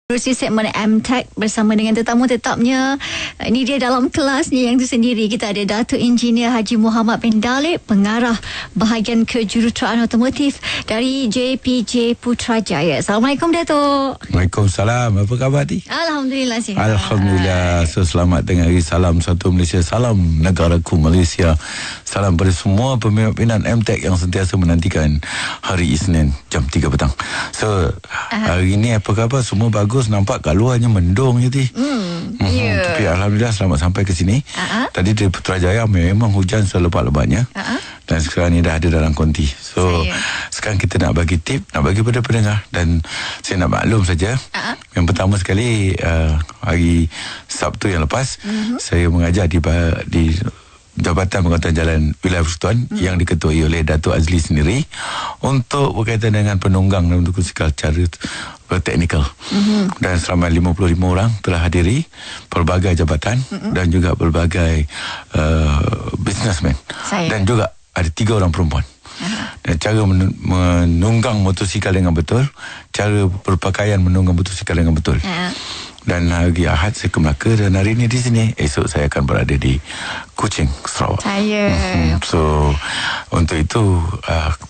Terusi segmen MTech bersama dengan tetamu tetapnya. Ini dia dalam kelasnya yang itu sendiri. Kita ada Datuk Engineer Haji Muhammad bin Dalip, pengarah bahagian kejuruteraan otomotif dari JPJ Putrajaya. Assalamualaikum Datuk. Waalaikumsalam. Apa khabar Ti? Alhamdulillah sihat. Alhamdulillah. So, selamat tengah hari. Salam satu Malaysia. Salam negaraku Malaysia. Salam pada semua peminat MTech yang sentiasa menantikan hari Isnin jam 3 petang. So hari ini apa khabar? Semua bagus. Nampak kat luarnya mendung je Ti. Yeah. Tapi Alhamdulillah selamat sampai ke sini. Tadi di Putrajaya memang hujan selebat-lebatnya. Dan sekarang ni dah ada dalam konti. So sekarang kita nak bagi tip, nak bagi pada pendengar. Dan saya nak maklum saja. Yang pertama sekali, hari Sabtu yang lepas, saya mengajar di Jabatan Penguatkuasaan Jalan Wilayah Persekutuan yang diketuai oleh Datuk Azli sendiri untuk berkaitan dengan penunggang dan motosikal secara teknikal. Dan selama 55 orang telah hadiri pelbagai jabatan dan juga pelbagai businessman. Dan juga ada 3 orang perempuan. Dan cara menunggang motosikal dengan betul, cara berpakaian menunggang motosikal dengan betul. Dan hari Ahad saya ke Melaka dan hari ini di sini. Esok saya akan berada di Kuching, Sarawak. So untuk itu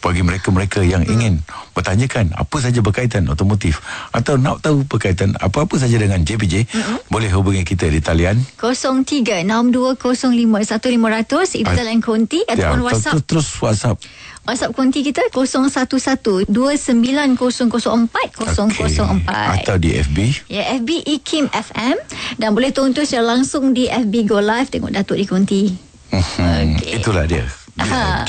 bagi mereka-mereka yang ingin bertanyakan apa saja berkaitan otomotif atau nak tahu berkaitan apa-apa saja dengan JPJ, boleh hubungi kita di talian 0362051500. Itu talian konti ataupun WhatsApp. Terus WhatsApp konti kita 01129004 atau di FB. Ya, FB IKIM FM. Dan boleh tonton secara langsung di FB Go Live. Tengok Datuk di konti. Itulah dia. Saya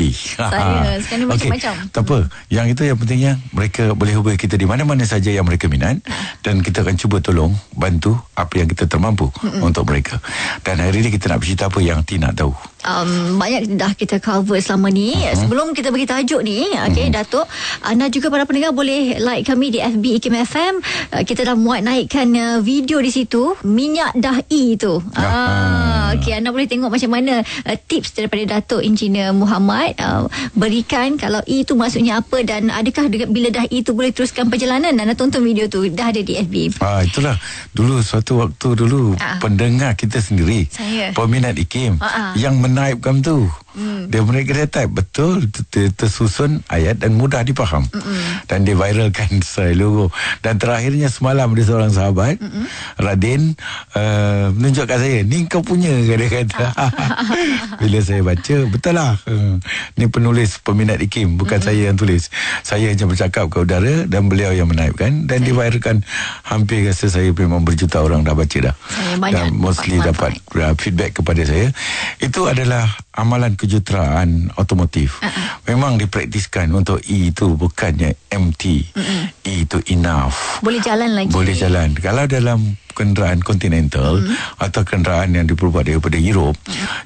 sekarang ni macam-macam. Tak apa. Yang itu yang pentingnya mereka boleh hubungi kita di mana-mana saja yang mereka minat. Dan kita akan cuba tolong, bantu apa yang kita termampu untuk mereka. Dan hari ini kita nak bercerita apa yang Ti nak tahu. Banyak dah kita cover selama ni. Sebelum kita bagi tajuk ni, Datuk, anda juga para pendengar boleh like kami di FB IKIM FM. Kita dah muat naikkan video di situ, minyak dah E tu. Anda boleh tengok macam mana tips daripada Datuk Engineer Muhammad berikan kalau E tu maksudnya apa, dan adakah bila dah E tu boleh teruskan perjalanan. Anda tonton video tu, dah ada di FB. Itulah dulu suatu waktu dulu pendengar kita sendiri, peminat IKIM yang menaipkan tu. Mereka type betul, tersusun ayat dan mudah dipaham. Dan dia viralkan selalu. Dan terakhirnya semalam ada seorang sahabat, Radin, menunjuk kat saya, ni kau punya, dia kata. Bila saya baca, betul lah, ni penulis peminat IKIM, bukan saya yang tulis. Saya hanya bercakap ke udara dan beliau yang menaipkan. Dan diviralkan, hampir rasa saya memang berjuta orang dah baca dah. Dan mostly dapat feedback kepada saya. Itu adalah amalan kejuruteraan otomotif. Memang dipraktiskan untuk E itu bukannya MT. E itu enough. Boleh jalan lagi. Boleh jalan. Kalau dalam kenderaan kontinental atau kenderaan yang diperbuat daripada Europe,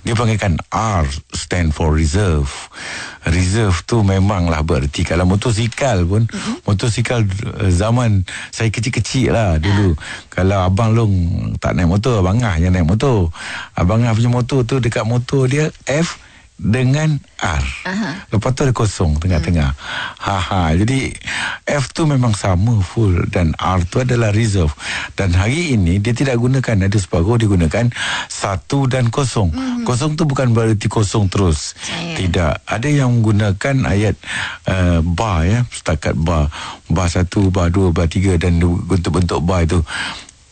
dia panggilkan R, stand for reserve. Reserve tu memanglah berarti kalau motosikal pun, motosikal zaman saya kecil-kecil lah dulu. Kalau Abang Long tak naik motor, Abang Ah yang naik motor. Abang Ah punya motor tu, dekat motor dia F dengan R. Lepas tu ada kosong tengah-tengah. Jadi F tu memang sama full dan R tu adalah reserve. Dan hari ini dia tidak gunakan, ada separuh digunakan 1 dan 0. Kosong tu bukan berarti kosong terus. Tidak. Ada yang menggunakan ayat bar, ya, setakat bar. Bar 1, bar 2, bar 3 dan bentuk-bentuk bar itu.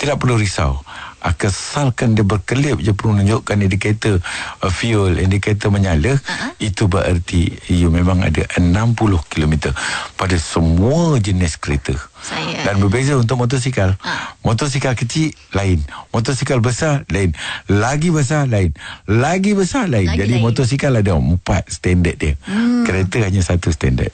Tidak perlu risau. Asalkan dia berkelip je perlu menunjukkan indikator fuel, indikator menyala, itu berarti memang ada 60 km pada semua jenis kereta. Dan berbeza untuk motosikal. Motosikal kecil lain, motosikal besar lain, lagi besar lain, lagi besar lain. Jadi motosikal ada 4 standard dia. Kereta hanya 1 standard.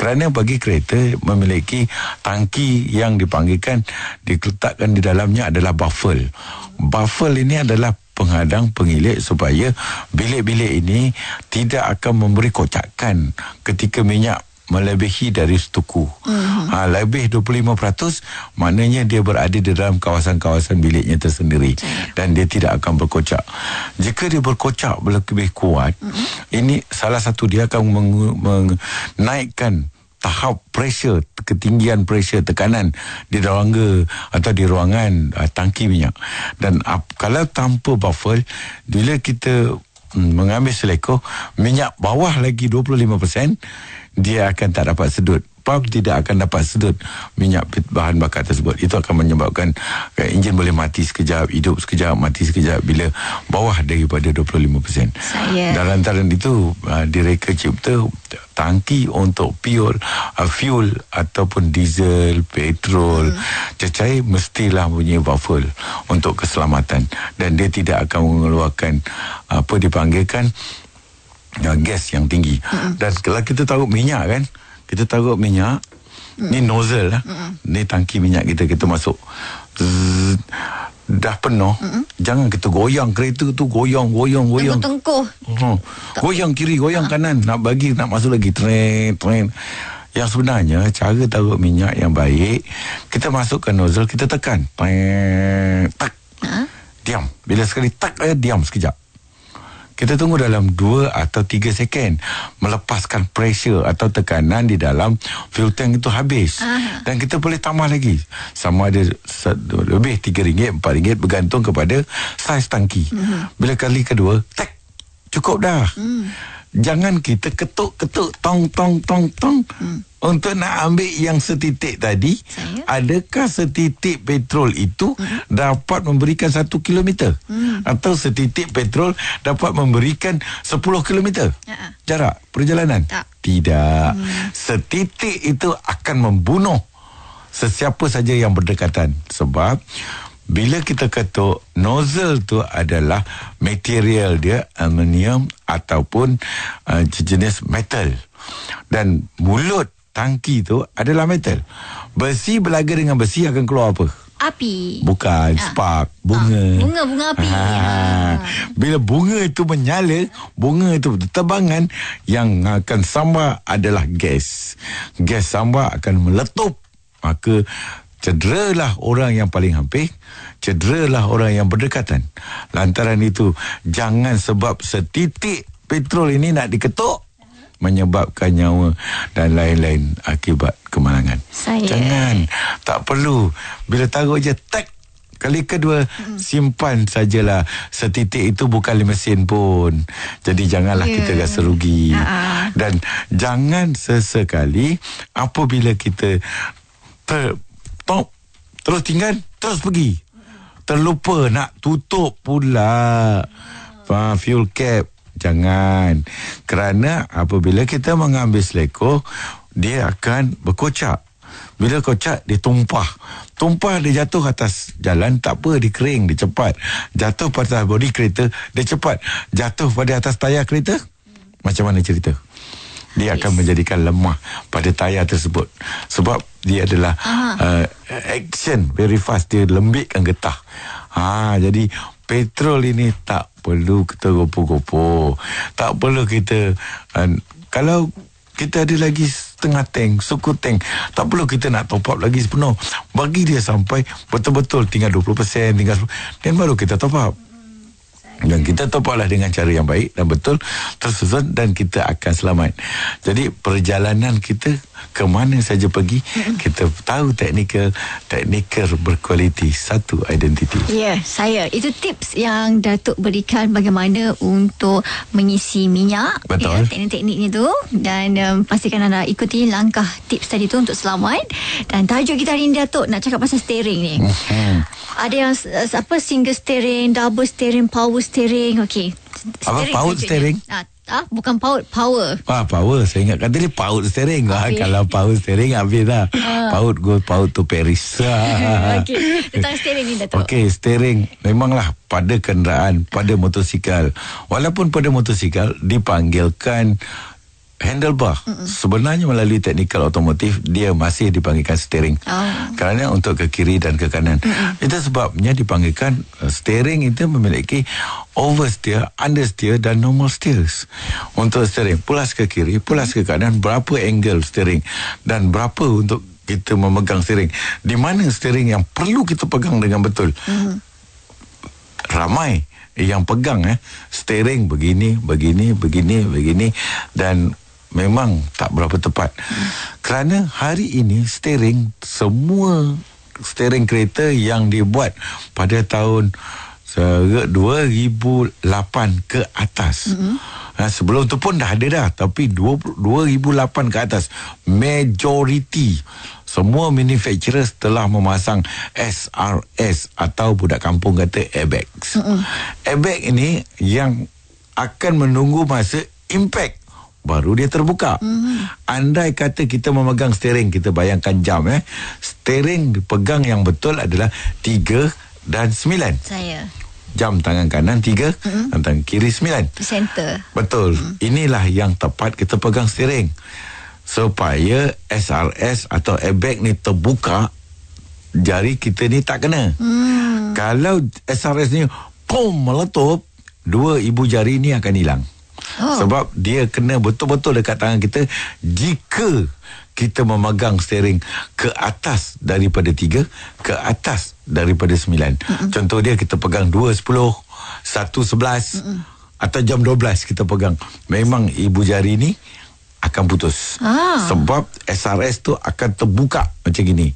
Kerana bagi kereta memiliki tangki yang dipanggilkan, diletakkan di dalamnya adalah baffle. Baffle ini adalah penghadang, pengilik supaya bilik-bilik ini tidak akan memberi kocakan ketika minyak melebihi dari stoku. Lebih 25%, maknanya dia berada di dalam kawasan-kawasan biliknya tersendiri. Dan dia tidak akan berkocak. Jika dia berkocak lebih kuat, ini salah satu dia akan menaikkan tahap pressure, ketinggian pressure, tekanan di rongga atau di ruangan tangki minyak. Dan kalau tanpa baffle, bila kita mengambil selekoh, minyak bawah lagi 25%, dia akan tak dapat sedut. Pump tidak akan dapat sedut minyak bahan bakar tersebut. Itu akan menyebabkan enjin boleh mati sekejap, hidup sekejap, mati sekejap bila bawah daripada 25%. Dan lantaran itu direka cipta tangki untuk fuel ataupun diesel, petrol, cecair mestilah punya baffle untuk keselamatan, dan dia tidak akan mengeluarkan apa dipanggilkan gas yang tinggi. Dan kalau kita taruh minyak kan, kita taruh minyak, ni nozzle lah, ni tangki minyak kita masuk, dah penuh, jangan kita goyang kereta tu, goyang tengkuh, goyang kiri, goyang kanan, nak masuk lagi, tren. Yang sebenarnya cara taruh minyak yang baik, kita masukkan nozzle, kita tekan, tak, diam. Bila sekali tak, diam sekejap. Kita tunggu dalam 2 atau 3 second, melepaskan pressure atau tekanan di dalam fuel tank itu habis. Dan kita boleh tambah lagi, sama ada lebih RM3, RM4, bergantung kepada saiz tangki. Bila kali kedua, tak, cukup dah. Jangan kita ketuk tong untuk nak ambil yang setitik tadi. Adakah setitik petrol itu dapat memberikan 1 kilometer, atau setitik petrol dapat memberikan 10 kilometer jarak perjalanan? Tidak. Setitik itu akan membunuh sesiapa saja yang berdekatan. Sebab bila kita ketuk, nozzle tu adalah material dia aluminium ataupun jenis metal, dan mulut tangki tu adalah metal. Besi berlaga dengan besi akan keluar apa? Api. Bukan, spark, bunga. Bunga api. Bila bunga itu menyala, bunga itu berterbangan, yang akan sambar adalah gas. Gas sambar akan meletup. Maka cederalah orang yang paling hampir, cederalah orang yang berdekatan. Lantaran itu, jangan sebab setitik petrol ini nak diketuk menyebabkan nyawa dan lain-lain akibat kemalangan. Jangan, tak perlu. Bila taruh je, tak, kali kedua, simpan sajalah. Setitik itu bukan 5 sen pun. Jadi janganlah kita rasa rugi. Dan jangan sesekali apabila kita terus tinggal, terus pergi, terlupa nak tutup pula fuel cap. Jangan. Kerana apabila kita mengambil selekoh, dia akan berkocak. Bila kocak, dia tumpah, dia jatuh atas jalan, tak apa, dia kering, dia cepat. Jatuh pada bodi kereta, dia cepat. Jatuh pada atas tayar kereta, macam mana cerita? Dia akan menjadikan lemah pada tayar tersebut. Sebab dia adalah action very fast, dia lembikkan getah. Jadi petrol ini tak perlu kita gopoh-gopoh. Tak perlu kita kalau kita ada lagi setengah tank, suku tank, tak perlu kita nak top up lagi sepenuh. Bagi dia sampai betul-betul tinggal 20%, tinggal 10%, dan baru kita top up. Dan kita top up lah dengan cara yang baik dan betul, tersusun, dan kita akan selamat. Jadi perjalanan kita ke mana saja pergi, kita tahu teknikal berkualiti, satu identiti. Saya itu tips yang Datuk berikan bagaimana untuk mengisi minyak. Betul. Teknik-tekniknya tu, dan pastikan anda ikuti langkah tips tadi tu untuk selamat. Dan tajuk kita hari ini, Datuk, nak cakap pasal steering ni. Ada yang single steering, double steering, power steering. Okey. Apa power steering? Bukan power. Power. Saya ingat kata dia power steering. Kalau power steering habis dah. Power to Paris. Okey. Tentang steering ni, Datuk. Okey, steering memanglah pada kenderaan, pada motosikal. Walaupun pada motosikal dipanggilkan handlebar, sebenarnya melalui teknikal otomotif dia masih dipanggilkan steering. Kerana untuk ke kiri dan ke kanan. Itu sebabnya dipanggilkan steering itu memiliki oversteer, understeer dan normal steers. Untuk steering, pulas ke kiri, pulas ke kanan, berapa angle steering dan berapa untuk kita memegang steering. Di mana steering yang perlu kita pegang dengan betul. Ramai yang pegang steering begini, dan memang tak berapa tepat. Kerana hari ini semua steering kereta yang dibuat pada tahun 2008 ke atas. Sebelum tu pun dah ada dah, tapi 2008 ke atas majority semua manufacturers telah memasang SRS atau budak kampung kata airbags. Airbag ini yang akan menunggu masa impact baru dia terbuka. Andai kata kita memegang steering, kita bayangkan jam steering dipegang yang betul adalah 3 dan 9. Saya Jam tangan kanan 3, tangan kiri 9. center. Betul. Inilah yang tepat kita pegang steering. Supaya SRS atau airbag ni terbuka, jari kita ni tak kena. Kalau SRS ni meletup, 2 ibu jari ni akan hilang. Sebab dia kena betul-betul dekat tangan kita jika kita memegang steering ke atas daripada 3, ke atas daripada 9. Contoh dia, kita pegang 2.10, 1.11 atau jam 12 kita pegang, memang ibu jari ni akan putus. Sebab SRS tu akan terbuka macam gini.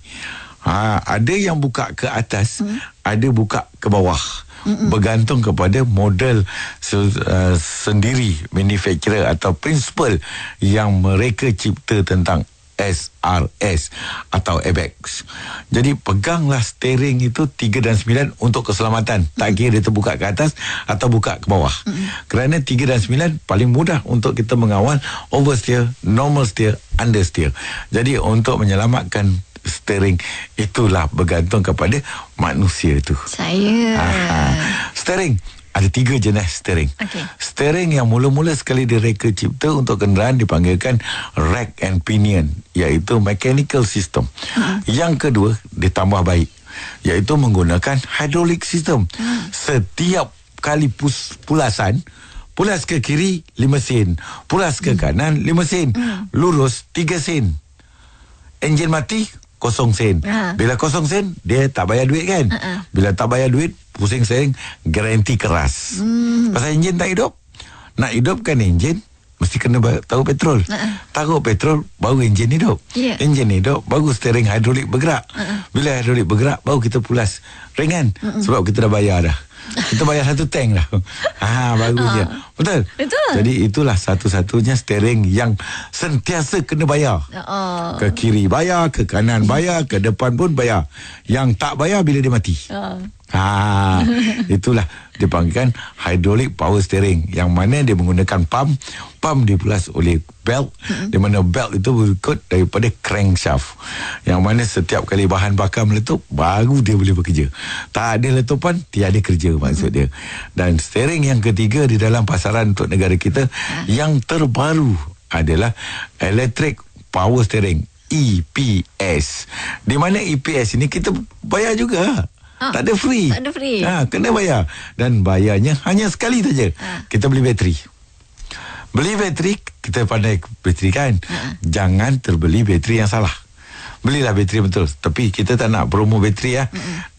Ada yang buka ke atas, ada buka ke bawah. Bergantung kepada model sendiri manufacturer atau principle yang mereka cipta tentang SRS atau airbags. Jadi peganglah steering itu 3 dan 9 untuk keselamatan. Tak kira dia terbuka ke atas atau buka ke bawah. Kerana 3 dan 9 paling mudah untuk kita mengawal oversteer, normal steer, understeer. Jadi untuk menyelamatkan steering, itulah bergantung kepada manusia tu. Steering ada 3 jenis steering. Steering yang mula-mula sekali direka cipta untuk kenderaan dipanggilkan rack and pinion, iaitu mechanical system. Yang kedua ditambah baik, iaitu menggunakan hydraulic system. Setiap kali pulasan, pulas ke kiri 5 sen, pulas ke kanan 5 sen, lurus 3 sen. Enjin mati 0 sen. Bila 0 sen, dia tak bayar duit kan? Bila tak bayar duit, pusing steering, garanti keras. Pasal enjin tak hidup. Nak hidupkan enjin, mesti kena taruh petrol. Taruh petrol, baru enjin hidup. Enjin hidup, baru steering hydraulik bergerak. Bila hydraulik bergerak, baru kita pulas ringan. Sebab kita dah bayar dah. Kita bayar 1 tank dah. Bagusnya. Betul? Jadi itulah satu-satunya steering yang sentiasa kena bayar. Ke kiri bayar, ke kanan bayar, ke depan pun bayar. Yang tak bayar bila dia mati. Itulah dipanggilkan hydraulic power steering, yang mana dia menggunakan pump dipulas oleh belt, di mana belt itu berikut daripada crankshaft, yang mana setiap kali bahan bakar meletup baru dia boleh bekerja. Tak ada letupan, tiada kerja maksud dia. Dan steering yang ketiga di dalam pasaran untuk negara kita yang terbaru adalah electric power steering, EPS. Di mana EPS ini kita bayar juga. Tak ada free. Kena bayar. Dan bayarnya hanya sekali saja. Kita beli bateri. Beli bateri, kita pandai bateri kan? Jangan terbeli bateri yang salah. Belilah bateri betul. Tapi kita tak nak promo bateri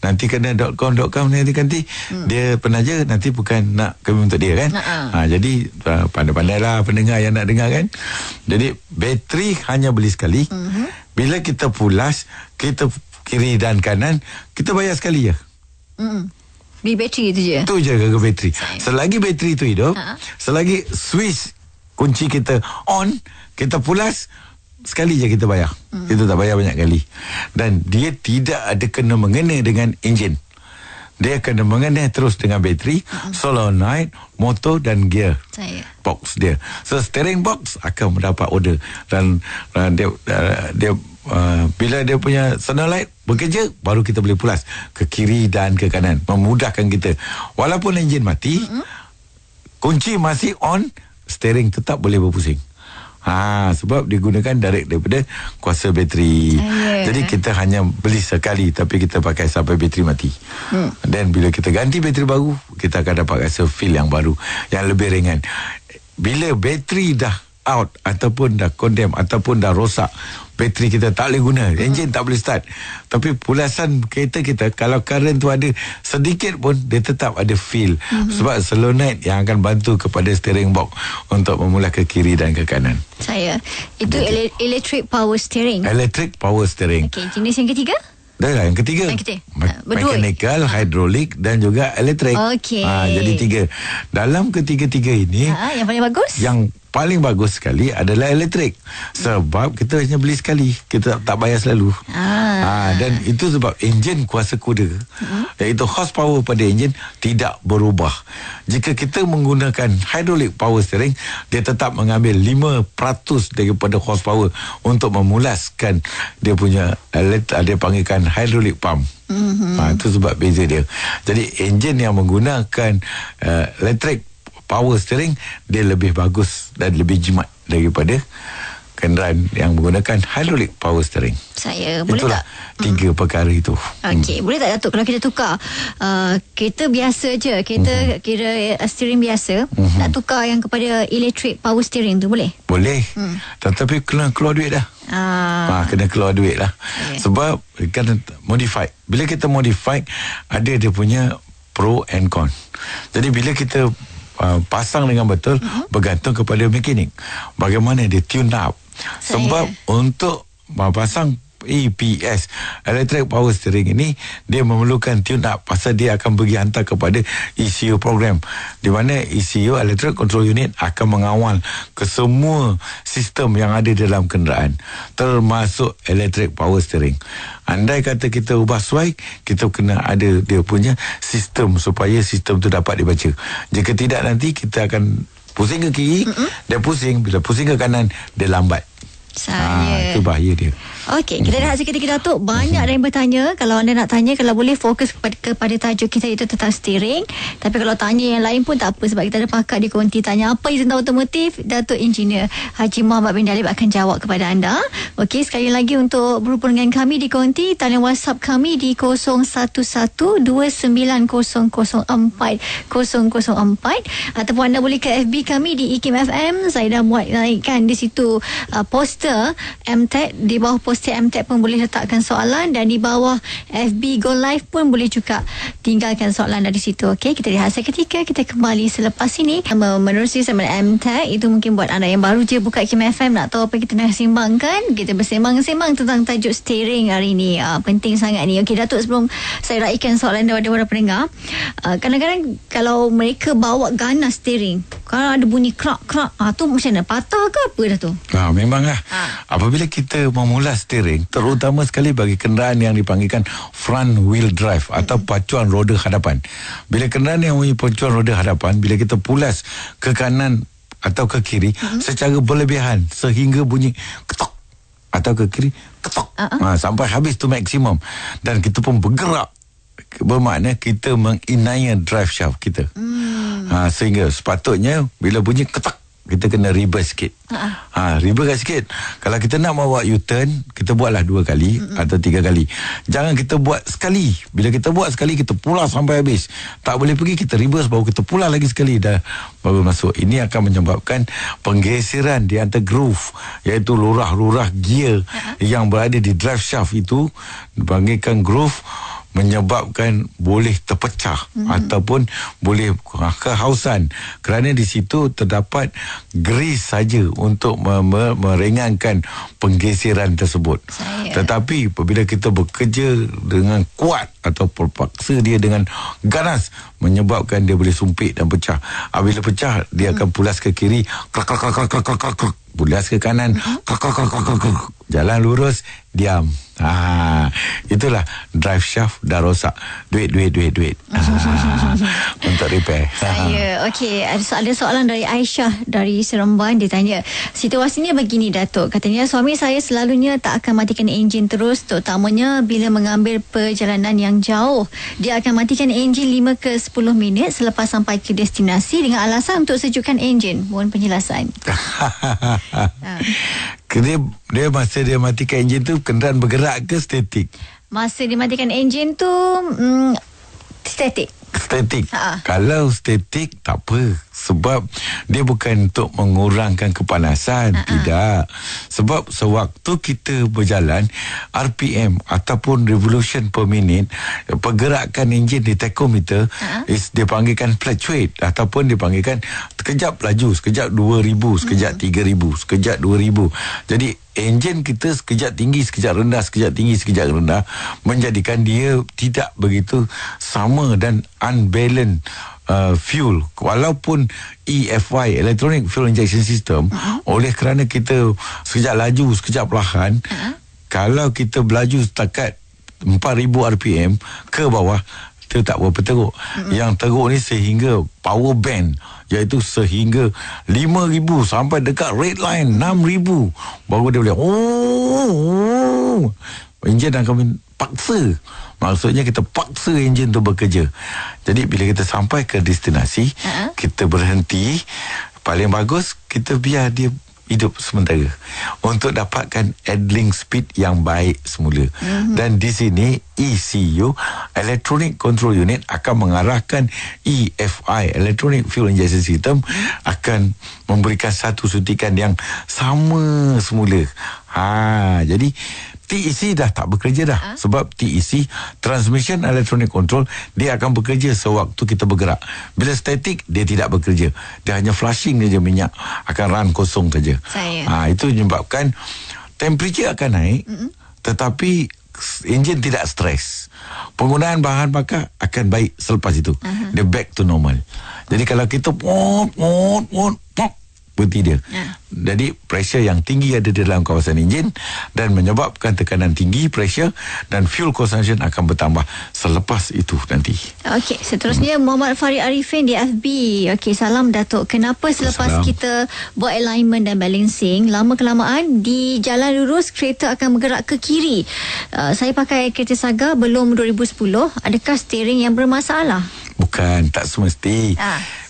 nanti kena .com nanti dia penaja, nanti bukan nak kami untuk dia kan? Jadi pandai-pandailah pendengar yang nak dengar kan? Jadi bateri hanya beli sekali. Bila kita pulas, kita kiri dan kanan, kita bayar sekali je. Beli bateri tu je. Itu je ke bateri. Selagi bateri tu hidup, selagi switch kunci kita on, kita pulas, sekali je kita bayar. Kita tak bayar banyak kali. Dan dia tidak ada kena mengena dengan enjin. Dia kena mengena terus dengan bateri, solenoid, motor dan gear box dia. So steering box akan mendapat order. Dan dia bila dia punya solenoid bekerja, baru kita boleh pulas ke kiri dan ke kanan, memudahkan kita. Walaupun enjin mati, kunci masih on, steering tetap boleh berpusing. Sebab digunakan direct daripada kuasa bateri. Jadi kita hanya beli sekali, tapi kita pakai sampai bateri mati. Dan bila kita ganti bateri baru, kita akan dapat rasa feel yang baru, yang lebih ringan. Bila bateri dah out ataupun dah condemn ataupun dah rosak, bateri kita tak boleh guna, enjin tak boleh start. Tapi pulasan kereta kita, kalau current tu ada sedikit pun, dia tetap ada feel. Sebab solenoid yang akan bantu kepada steering box untuk memula ke kiri dan ke kanan. Itu electric power steering. Electric power steering. Okey, jenis yang ketiga? Dah lah, yang ketiga. Mechanical, hidrolik dan juga elektrik. Okey. Jadi 3. Dalam ketiga-tiga ini, yang paling bagus? Yang paling bagus sekali adalah elektrik. Sebab kita hanya beli sekali, kita tak bayar selalu. Dan itu sebab enjin kuasa kuda, iaitu horsepower pada enjin tidak berubah. Jika kita menggunakan hydraulic power steering, dia tetap mengambil 5% daripada horsepower untuk memulaskan dia punya dia panggilkan hydraulic pump. Itu sebab beza dia. Jadi enjin yang menggunakan electric power steering, dia lebih bagus dan lebih jimat daripada kenderaan yang menggunakan hydraulic power steering. Boleh itulah tak 3 perkara itu. Okey, boleh tak Datuk, kalau kita tukar kereta biasa je, kereta kira steering biasa, nak tukar yang kepada electric power steering tu boleh? Boleh. Tetapi kena keluar duit dah. Kena keluar duit lah. Sebab kan modified. Bila kita modified, ada dia punya pro and con. Jadi bila kita pasang dengan betul, bergantung kepada mekanik bagaimana dia tune up. Sebab untuk pasang EPS, electric power steering ini, dia memerlukan tune up, pasal dia akan pergi hantar kepada ECU program, di mana ECU, electric control unit, akan mengawal ke semua sistem yang ada dalam kenderaan, termasuk electric power steering. Andai kata kita ubah sway, kita kena ada dia punya sistem supaya sistem tu dapat dibaca. Jika tidak, nanti kita akan pusing ke kiri, dia pusing. Bila pusing ke kanan, dia lambat. Itu bahaya dia. Okey, kita dah seketika Datuk. Banyak yang bertanya. Kalau anda nak tanya, kalau boleh fokus kepada tajuk kita, itu tentang steering. Tapi kalau tanya yang lain pun tak apa, sebab kita ada pakar di konti. Tanya apa yang tentang otomotif, Datuk Engineer Haji Muhammad bin Dalib akan jawab kepada anda. Okey, sekali lagi untuk berhubung dengan kami di konti, talian WhatsApp kami di 01129004 ataupun anda boleh ke FB kami di IKIM FM. Saya dah buat naikkan di situ poster MTech. Di bawah poster MTech pun boleh letakkan soalan, dan di bawah FB Go Live pun boleh juga tinggalkan soalan dari situ. Okey, kita rehat seketika, kita kembali selepas ini menerusi sama MTech. Itu mungkin buat anda yang baru je buka IKIM FM, nak tahu apa kita nak sembangkan. Kita bersembang-sembang tentang tajuk steering hari ini. Penting sangat ni. Okey Datuk, sebelum saya raikan soalan daripada para pendengar, kadang-kadang kalau mereka bawa ganas steering, kalau ada bunyi krak-krak, tu macam mana? Patah ke apa Datuk? Memanglah. Apabila kita memulas steering, terutama sekali bagi kenderaan yang dipanggilkan front wheel drive atau pacuan roda hadapan. Bila kenderaan yang mempunyai pacuan roda hadapan, bila kita pulas ke kanan atau ke kiri secara berlebihan sehingga bunyi ketok, atau ke kiri ketok, sampai habis tu maksimum, dan kita pun bergerak, bermakna kita menginaya drive shaft kita. Sehingga sepatutnya bila bunyi ketak, kita kena reverse sikit. Reverse sikit. Kalau kita nak bawa U-turn, kita buatlah 2 kali atau 3 kali. Jangan kita buat sekali. Bila kita buat sekali, kita pulas sampai habis. Tak boleh pergi, kita reverse, baru kita pulas lagi sekali, dah baru masuk. Ini akan menyebabkan penggeseran di antara groove, iaitu lurah-lurah gear yang berada di drive shaft itu, dipanggilkan groove, menyebabkan boleh terpecah ataupun boleh kehausan, kerana di situ terdapat grease saja untuk meringankan penggeseran tersebut. Tetapi apabila kita bekerja dengan kuat atau terpaksa dia dengan ganas, menyebabkan dia boleh sumpit dan pecah. Bila pecah, dia akan pulas ke kiri, pulas ke kanan, jalan lurus, diam. Itulah drive shaft dah rosak. Duit untuk repair. Okey, ada soalan dari Aisyah dari Seremban. Dia tanya, situasinya begini Datuk, katanya suami saya selalunya tak akan matikan enjin terus, terutamanya bila mengambil perjalanan yang jauh. Dia akan matikan enjin 5 ke 10 minit selepas sampai ke destinasi dengan alasan untuk sejukkan enjin. Mohon penjelasan. Dia masa dia matikan enjin tu, kenderaan bergerak ke statik? Masa dia matikan enjin tu statik. statik. Kalau statik tak apa, sebab dia bukan untuk mengurangkan kepanasan. Tidak. Sebab sewaktu kita berjalan, RPM ataupun revolution per minute, pergerakan enjin di tachometer dipanggilkan fluctuate ataupun dipanggilkan sekejap laju, sekejap 2,000, sekejap 3,000, sekejap 2,000. Jadi enjin kita sekejap tinggi, sekejap rendah, sekejap tinggi, sekejap rendah, menjadikan dia tidak begitu sama dan unbalanced fuel. Walaupun EFI, Electronic Fuel Injection System, oleh kerana kita sekejap laju, sekejap perlahan, kalau kita berlaju setakat 4,000 RPM ke bawah, dia tak berapa teruk. Yang teruk ni sehingga power band, iaitu sehingga 5,000 sampai dekat red line 6,000, baru dia boleh enjin akan paksa. Maksudnya kita paksa enjin tu bekerja. Jadi bila kita sampai ke destinasi, kita berhenti. Paling bagus kita biar dia hidup sementara untuk dapatkan idling speed yang baik semula. Dan di sini ECU, Electronic Control Unit, akan mengarahkan EFI, Electronic Fuel Injection System, akan memberikan satu suntikan yang sama semula. Jadi TEC dah tak bekerja dah. Sebab TEC, Transmission Electronic Control, dia akan bekerja sewaktu kita bergerak. Bila statik, dia tidak bekerja. Dia hanya flushing saja minyak, akan run kosong saja. Itu menyebabkan temperature akan naik, tetapi enjin tidak stres. Penggunaan bahan bakar akan baik selepas itu. Dia back to normal. Jadi kalau kita berhenti dia. Jadi pressure yang tinggi ada di dalam kawasan enjin dan menyebabkan tekanan tinggi, pressure, dan fuel consumption akan bertambah selepas itu nanti. Okey, seterusnya Muhammad Farid Arifin di FB. Okey, salam Datuk. Kenapa selepas kita buat alignment dan balancing, lama-kelamaan di jalan lurus kereta akan bergerak ke kiri? Saya pakai kereta Saga belum 2010. Adakah steering yang bermasalah? Bukan, tak semesti.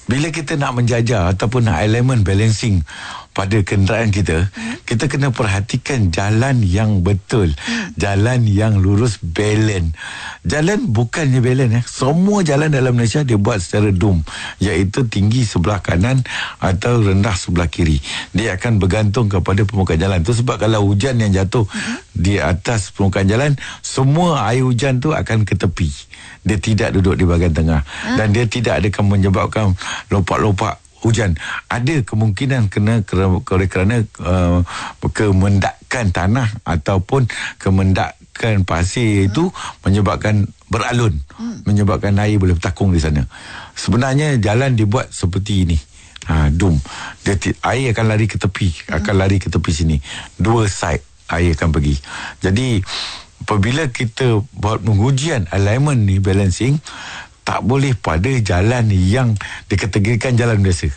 Bila kita nak menjajah ataupun nak alignment balancing pada kenderaan kita, kita kena perhatikan jalan yang betul, jalan yang lurus, balance. Jalan bukannya balance. Semua jalan dalam Malaysia dia buat secara dome, iaitu tinggi sebelah kanan atau rendah sebelah kiri. Dia akan bergantung kepada permukaan jalan. Itu sebab kalau hujan yang jatuh di atas permukaan jalan, semua air hujan tu akan ke tepi. Dia tidak duduk di bahagian tengah. Dan dia tidak akan menyebabkan lompak-lompak hujan. Ada kemungkinan kerana kemendakan tanah ataupun kemendakan pasir itu menyebabkan beralun, menyebabkan air boleh bertakung di sana. Sebenarnya jalan dibuat seperti ini, dome. Air akan lari ke tepi, akan lari ke tepi sini. Dua side air akan pergi. Jadi apabila kita buat pengujian alignment ni, balancing, tak boleh pada jalan yang dikategorikan jalan biasa.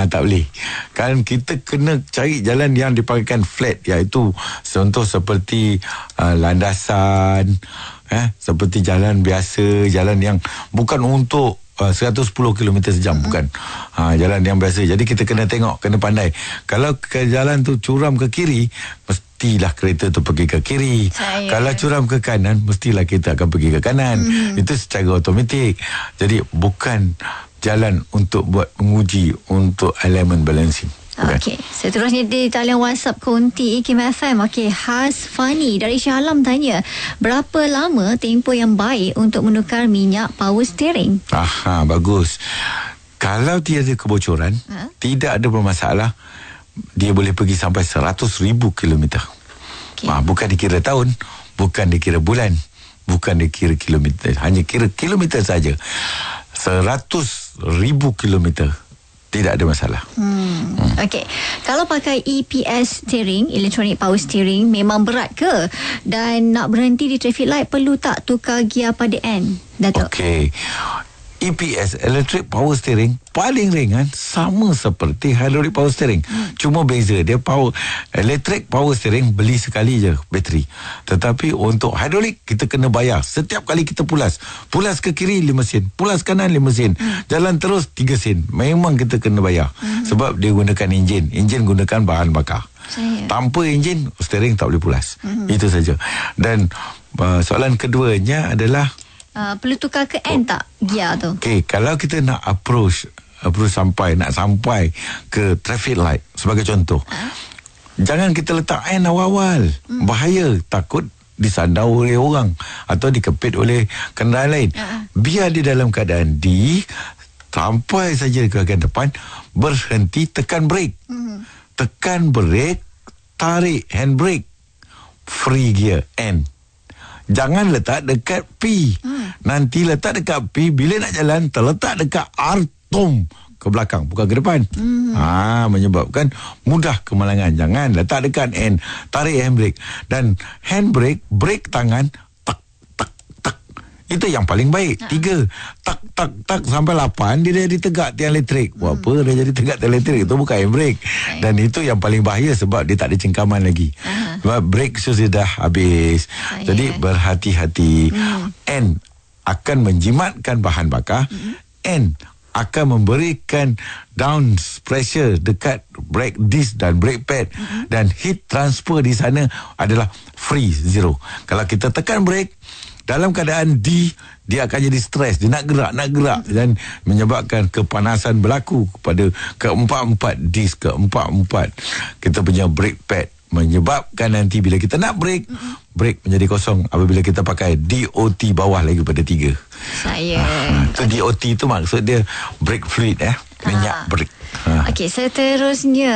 Tak boleh. Kan kita kena cari jalan yang dipanggilkan flat, iaitu contoh seperti landasan, seperti jalan biasa, jalan yang bukan untuk 110 km sejam, bukan. Jalan yang biasa. Jadi kita kena tengok, kena pandai. Kalau ke jalan tu curam ke kiri, mestilah kereta tu pergi ke kiri. Kalau curam ke kanan, mestilah kita akan pergi ke kanan. Itu secara automatik. Jadi bukan jalan untuk buat menguji untuk alignment balancing. Okey, seterusnya di talian WhatsApp Konti IKIM FM. Okey, Hasfani dari Shah Alam tanya, berapa lama tempoh yang baik untuk menukar minyak power steering? Bagus. Kalau tiada kebocoran, tidak ada bermasalah, dia boleh pergi sampai 100,000 kilometer. Bukan dikira tahun, bukan dikira bulan, bukan dikira kilometer, hanya kira kilometer saja. 100,000 kilometer. Tidak ada masalah. Okey. Kalau pakai EPS steering, Electronic Power Steering, memang berat ke? Dan nak berhenti di traffic light, perlu tak tukar gear pada N, Datuk? Okey. EPS, Electric Power Steering, paling ringan, sama seperti Hydraulic Power Steering. Cuma beza dia, Electric Power Steering beli sekali je bateri. Tetapi untuk Hydraulic, kita kena bayar. Setiap kali kita pulas ke kiri 5 sen, pulas kanan 5 sen, jalan terus 3 sen. Memang kita kena bayar. Sebab dia gunakan enjin gunakan bahan bakar. Tanpa enjin, steering tak boleh pulas. Itu saja. Dan soalan keduanya adalah Perlu tukar ke N tak gear tu? Okey, kalau kita nak approach sampai ke traffic light sebagai contoh, jangan kita letak N awal-awal. Bahaya, takut disandar oleh orang atau dikepit oleh kenderaan lain. Biar di dalam keadaan D, sampai saja ke bahagian depan, berhenti, tekan brake. Tekan brake, tarik handbrake, free gear N. Jangan letak dekat P. Nanti letak dekat P, bila nak jalan terletak dekat R, tom ke belakang, bukan ke depan. Menyebabkan mudah kemalangan. Jangan letak dekat N, tarik handbrake. Dan handbrake, brake tangan, tak tak tak, itu yang paling baik. 3 tak tak tak sampai 8, dia jadi tegak tiang elektrik. Buat apa dia jadi tegak tiang elektrik? Itu bukan handbrake. Dan itu yang paling bahaya sebab dia tak ada cengkaman lagi. Sebab brake shoes dia dah habis. Jadi berhati-hati. N akan menjimatkan bahan bakar. N akan memberikan down pressure dekat brake disc dan brake pad. Dan heat transfer di sana adalah free, zero. Kalau kita tekan brake dalam keadaan D, dia akan jadi stres. Dia nak gerak dan menyebabkan kepanasan berlaku kepada keempat-empat disc, keempat-empat kita punya brake pad, menyebabkan nanti bila kita nak brake menjadi kosong apabila kita pakai DOT bawah lagi pada 3. Itu DOT tu maksud dia brake fluid, minyak brake. Okey, seterusnya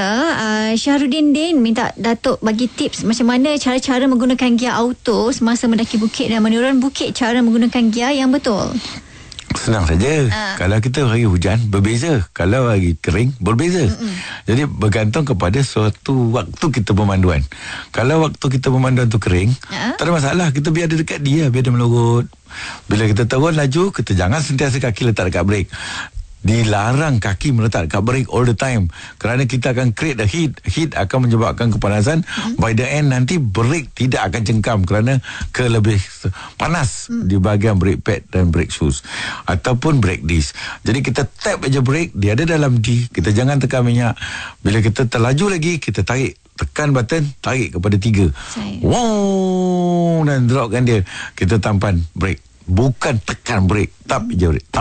Syahrudin Din minta Datuk bagi tips macam mana cara-cara menggunakan gear auto semasa mendaki bukit dan menurun bukit, cara menggunakan gear yang betul. Senang saja. Kalau kita hari hujan berbeza, kalau hari kering berbeza. Jadi bergantung kepada suatu waktu kita pemanduan. Kalau waktu kita pemanduan tu kering, tak ada masalah, kita biar dia dekat dia, biar dia melurut. Bila kita turun laju, kita jangan sentiasa kaki letak dekat brake. Dilarang kaki meletak dekat brake all the time, kerana kita akan create the heat. Heat akan menyebabkan kepanasan. By the end nanti brake tidak akan cengkam kerana lebih panas di bahagian brake pad dan brake shoes ataupun brake disc. Jadi kita tap aja brake, dia ada dalam D, kita jangan tekan minyak. Bila kita terlaju lagi, kita tarik, tekan button, tarik kepada 3. Wow, dan dropkan dia. Kita tampan brake, bukan tekan brake, tap je brake,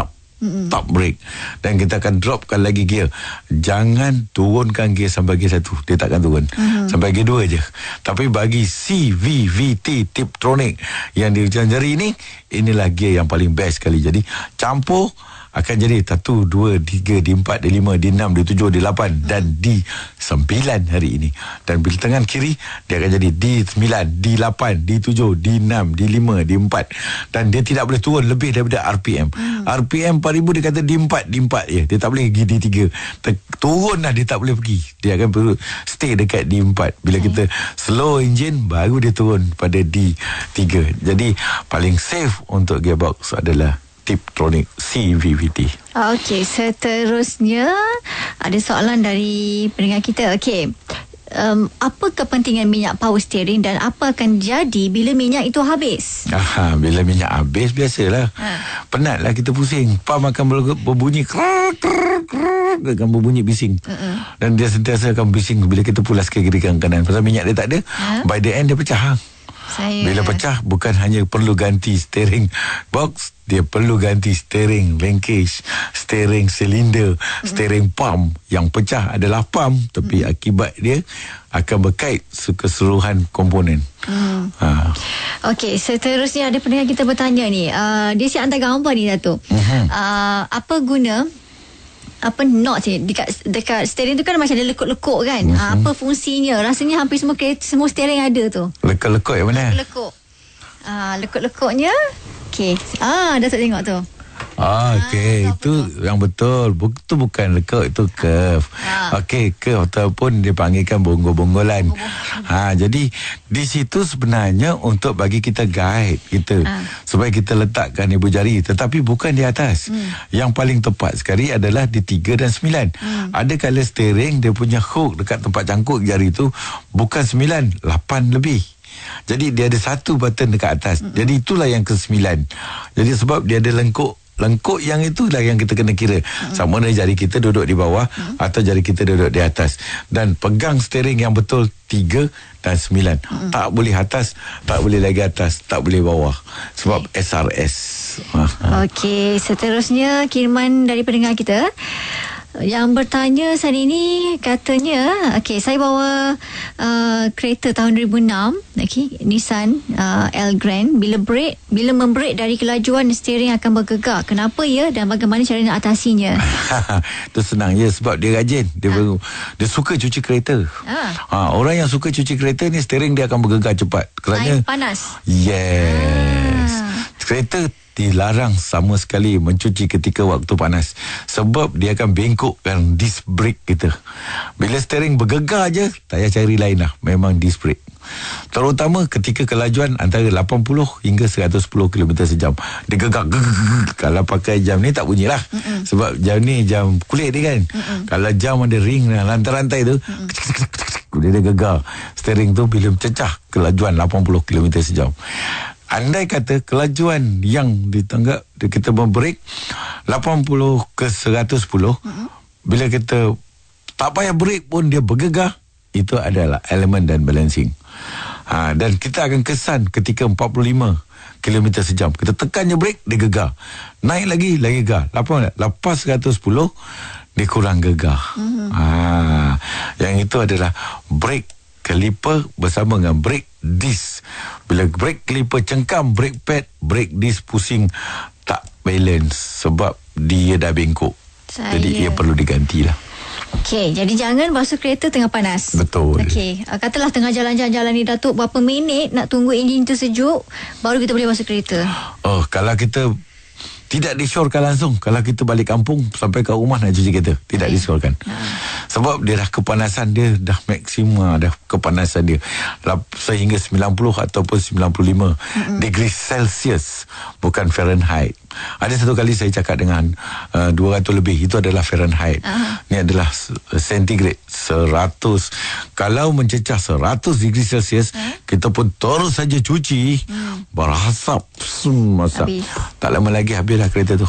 tap brake, dan kita akan dropkan lagi gear. Jangan turunkan gear sampai gear 1, dia takkan turun. Sampai gear 2 je. Tapi bagi CVVT Tiptronic yang di ujung jari ni, inilah gear yang paling best sekali. Jadi campur akan jadi 1, 2, 3, D4, D5, D6, D7, D8 dan D9 hari ini. Dan bila tangan kiri, dia akan jadi D9, D8, D7, D6, D5, D4. Dan dia tidak boleh turun lebih daripada RPM. RPM 4000 dia kata D4 je. Dia tak boleh pergi D3. Turun lah, dia tak boleh pergi. Dia akan perlu stay dekat D4. Bila kita slow engine, baru dia turun pada D3. Jadi paling safe untuk gearbox adalah Tiptronic CVVT. Okey, seterusnya ada soalan dari pendengar kita. Okey, apa kepentingan minyak power steering dan apa akan jadi bila minyak itu habis? Bila minyak habis, biasalah. Penatlah kita pusing. Pam akan berbunyi akan berbunyi bising. Dan dia sentiasa akan bising bila kita pulas ke kiri kanan. Pasal minyak dia tak ada, by the end dia pecah. Bila pecah, bukan hanya perlu ganti steering box, dia perlu ganti steering linkage, steering cylinder, steering pump. Yang pecah adalah pump, tapi akibat dia akan berkait keseluruhan komponen. Okey, seterusnya ada pendengar kita bertanya ni. Dia siap hantar gambar ni, Datuk. Apa guna knot ni dekat steering tu kan macam ada lekuk-lekuk kan. Apa fungsinya? Rasanya hampir semua steering ada tu. Lekuk-lekuk yang mana? Lekuk-lekuk. Lekuk-lekuknya. Okey. Datuk tengok tu. Okey, itu yang betul. Itu bukan lekuk, itu curve. Okey, curve ataupun dipanggilkan bonggol-bonggolan. Jadi di situ sebenarnya untuk bagi kita guide kita supaya kita letakkan ibu jari, tetapi bukan di atas. Yang paling tepat sekali adalah di 3 dan 9. Ada kala steering dia punya hook dekat tempat cangkuk jari tu bukan 9, 8 lebih. Jadi dia ada satu button dekat atas. Jadi itulah yang ke-9. Jadi sebab dia ada lengkuk Lengkuk yang itulah yang kita kena kira. Sama ada jari kita duduk di bawah atau jari kita duduk di atas. Dan pegang steering yang betul 3 dan 9. Tak boleh atas, tak boleh lagi atas, tak boleh bawah. Sebab SRS. Okey, seterusnya kiriman dari pendengar kita yang bertanya saat ini, katanya saya bawa kereta tahun 2006, Nissan Elgrand. Bila membrake dari kelajuan, steering akan bergegar. Kenapa ya dan bagaimana cara nak atasinya? Itu senang je, sebab dia rajin. Dia suka cuci kereta. Orang yang suka cuci kereta ni, steering dia akan bergegar cepat kerana panas. Yes. Kereta dilarang sama sekali mencuci ketika waktu panas, sebab dia akan bengkokkan disc brake kita. Bila steering bergegar je, tak payah cari lain lah, memang disc brake. Terutama ketika kelajuan antara 80 hingga 110 km sejam. Dia gegar. Kalau pakai jam ni tak bunyilah. Sebab jam ni jam kulit dia kan. Kalau jam ada ring rantai-rantai tu, dia gegar. Steering tu bila cecah kelajuan 80 km sejam. Andai kata kelajuan yang ditanggap kita membrake 80 ke 110, bila kita tak payah brake pun dia bergegar, itu adalah elemen dan balancing. Dan kita akan kesan ketika 45 km sejam. Kita tekan je brake, dia gegar. Naik lagi gegar. Lepas 110, dia kurang gegar. Yang itu adalah brake caliper bersama dengan brake disc. Bila brake caliper cengkam brake pad, brake disc pusing, tak balance sebab dia dah bengkok. Jadi ia perlu digantilah. Okey, jadi jangan basuh kereta tengah panas. Betul. Okey, katalah tengah jalan-jalan ni Datuk, berapa minit nak tunggu enjin tu sejuk baru kita boleh basuh kereta? Kalau kita tidak disyorkan langsung, kalau kita balik kampung sampai ke rumah nak cuci kereta, tidak disyorkan. Sebab dia dah kepanasan dia dah maksima, dah kepanasan dia sehingga 90 ataupun 95 degree Celsius, bukan Fahrenheit. Ada satu kali saya cakap dengan 200 lebih, itu adalah Fahrenheit. Ini adalah sentigrade 100. Kalau mencecah 100 degree Celsius, kita pun terus saja cuci, berasap masak. Tak lama lagi habislah kereta tu.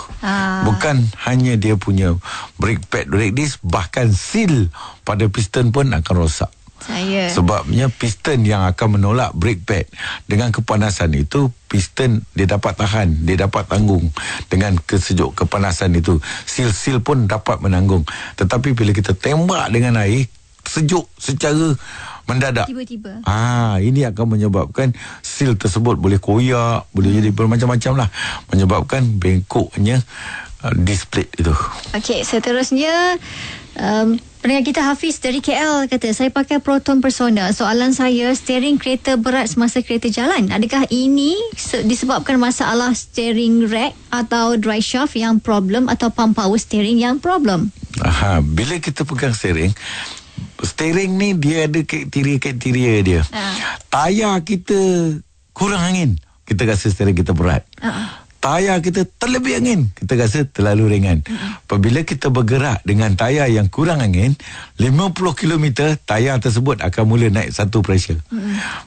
Bukan hanya dia punya brake pad, brake disc, bahkan seal pada piston pun akan rosak. Sebabnya piston yang akan menolak brake pad dengan kepanasan itu, piston dia dapat tahan, dia dapat tanggung dengan kepanasan itu. Seal pun dapat menanggung. Tetapi bila kita tembak dengan air sejuk secara mendadak, tiba-tiba, ini akan menyebabkan seal tersebut boleh koyak, boleh jadi bermacam-macam lah, menyebabkan bengkoknya display itu. Okey, seterusnya pendengar kita Hafiz dari KL kata, saya pakai Proton Persona. Soalan saya, steering kereta berat semasa kereta jalan, adakah ini disebabkan masalah steering rack atau dry shaft yang problem atau pump power steering yang problem? Bila kita pegang steering ni dia ada kriteria dia. Tayar kita kurang angin, kita rasa steering kita berat. Tayar kita terlebih angin, kita rasa terlalu ringan. Apabila kita bergerak dengan tayar yang kurang angin, 50 km tayar tersebut akan mula naik satu pressure.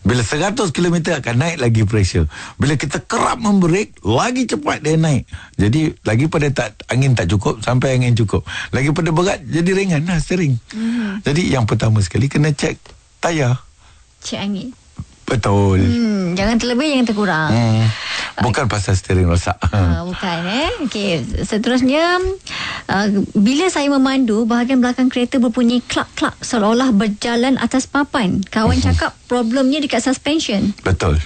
Bila 100 km akan naik lagi pressure. Bila kita kerap membrake, lagi cepat dia naik. Jadi lagi pada angin tak cukup sampai angin cukup, lagi pada berat jadi ringan lah steering. Jadi yang pertama sekali kena cek tayar, cek angin. Betul. Jangan terlebih, jangan terkurang. Bukan pasal steering rosak. Bukan Okey, seterusnya bila saya memandu, bahagian belakang kereta berbunyi klak-klak seolah-olah berjalan atas papan. Kawan cakap problemnya dekat suspension. Betul.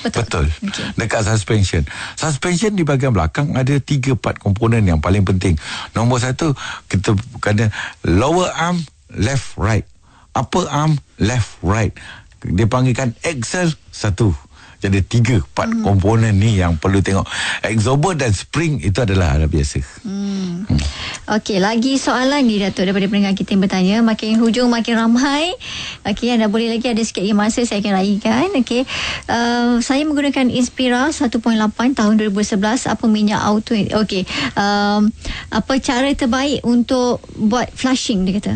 Betul. Okay. Dekat suspension di bahagian belakang ada 3 part komponen yang paling penting. Nombor 1, kita kena lower arm left right, upper arm left right. Dia panggilkan axle 1. Jadi 3 part komponen ni yang perlu tengok. Absorber dan spring itu adalah hal biasa. Okey, lagi soalan ni Datuk daripada pendengar kita yang bertanya. Makin hujung makin ramai. Okey, anda boleh lagi ada sikit masa saya akan raikan. Okey, saya menggunakan Inspira 1.8 tahun 2011. Apa minyak auto? Okey, apa cara terbaik untuk buat flushing, dia kata?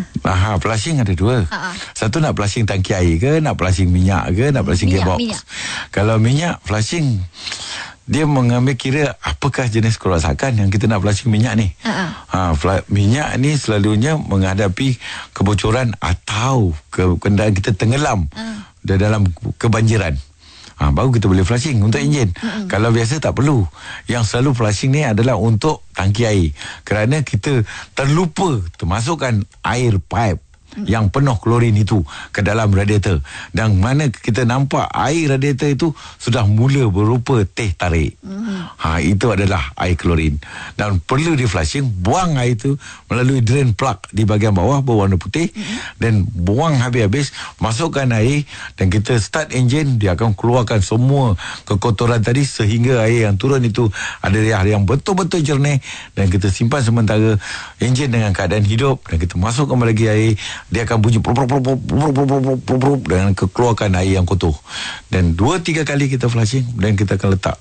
Flushing ada 2. Satu, nak flushing tangki air ke, nak flushing minyak ke, nak flushing gearbox. Kalau minyak flushing, dia mengambil kira apakah jenis kerosakan yang kita nak flashing minyak ni. Minyak ni selalunya menghadapi kebocoran atau kenderaan kita tenggelam dalam kebanjiran. Baru kita boleh flushing untuk enjin. Kalau biasa tak perlu. Yang selalu flushing ni adalah untuk tangki air. Kerana kita terlupa termasukkan air pipe yang penuh klorin itu ke dalam radiator. Dan mana kita nampak air radiator itu sudah mula berupa teh tarik. Itu adalah air klorin. Dan perlu di flushing, buang air itu melalui drain plug di bahagian bawah berwarna putih. Dan buang habis-habis, masukkan air dan kita start enjin, dia akan keluarkan semua kekotoran tadi sehingga air yang turun itu ada yang betul-betul jernih dan kita simpan sementara enjin dengan keadaan hidup dan kita masukkan lagi air. Dia akan bunyi dan keluarkan air yang kotor. Dan 2-3 kali kita flushing dan kita akan letak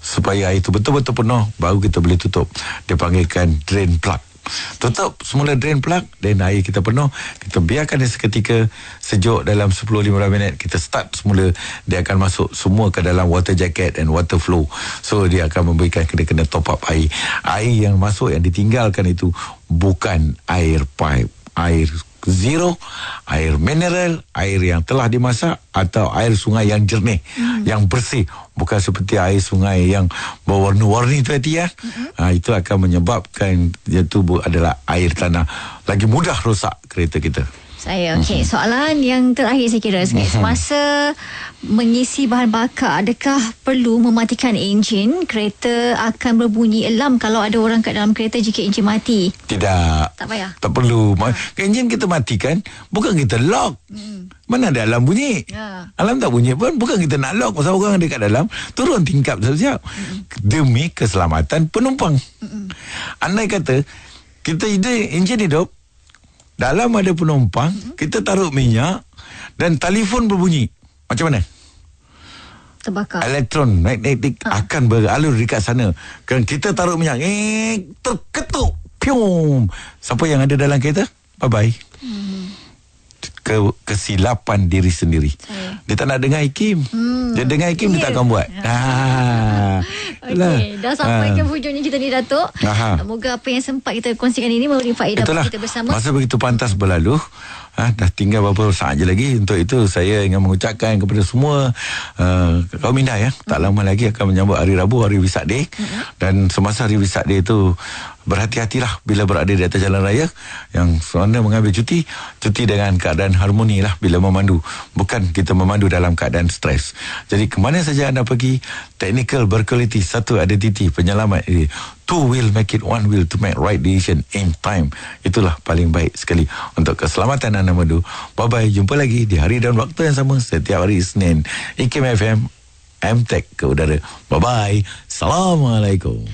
supaya air itu betul-betul penuh, baru kita boleh tutup. Dia panggilkan drain plug. Tutup semula drain plug dan air kita penuh, kita biarkan dia seketika sejuk dalam 10-15 minit. Kita start semula, dia akan masuk semua ke dalam water jacket and water flow. So dia akan memberikan kena top up air. Air yang masuk, yang ditinggalkan itu bukan air pipe, air zero, air mineral, air yang telah dimasak atau air sungai yang jernih, yang bersih, bukan seperti air sungai yang berwarna-warni tu ya. Itu akan menyebabkan itu adalah air tanah, lagi mudah rosak kereta kita. Okey, soalan yang terakhir saya kira, semasa mengisi bahan bakar, adakah perlu mematikan enjin? Kereta akan berbunyi alarm kalau ada orang kat dalam kereta jika enjin mati. Tidak. Tak payah. Tak perlu. Enjin kita matikan, bukan kita lock. Mana ada alarm bunyi? Alarm tak bunyi pun, bukan kita nak lock. Pasal orang ada kat dalam, turun tingkap siap-siap. Demi keselamatan penumpang. Andai kata kita enjin hidup, dalam ada penumpang, kita taruh minyak dan telefon berbunyi, macam mana? Terbakar. Elektron magnetik akan beralur dekat sana. Kan kita taruh minyak, terketuk, pium. Siapa yang ada dalam kereta? Bye-bye. Kesilapan diri sendiri. Dia tak nak dengar Hakim. Dia dengar Hakim, dia tak akan buat. Okey, dah sampai ke hujungnya kita ni, Datuk. Moga apa yang sempat kita kongsikan ini memberi faedah bagi kita bersama. Masa begitu pantas berlalu. Dah tinggal beberapa saat je lagi. Untuk itu saya ingin mengucapkan kepada semua kaum minda ya, tak lama lagi akan menyambut hari Rabu, hari Wesak Day. Dan semasa hari Wesak Day itu, berhati-hatilah bila berada di atas jalan raya. Yang anda mengambil cuti dengan keadaan harmoni lah bila memandu. Bukan kita memandu dalam keadaan stres. Jadi kemana saja anda pergi, technical berkualiti, satu identiti penyelamat ini. Two will make it one will to make right decision in time. Itulah paling baik sekali untuk keselamatan anda memandu. Bye-bye, jumpa lagi di hari dan waktu yang sama setiap hari Isnin. IKIM FM, MTech ke udara. Bye-bye. Assalamualaikum.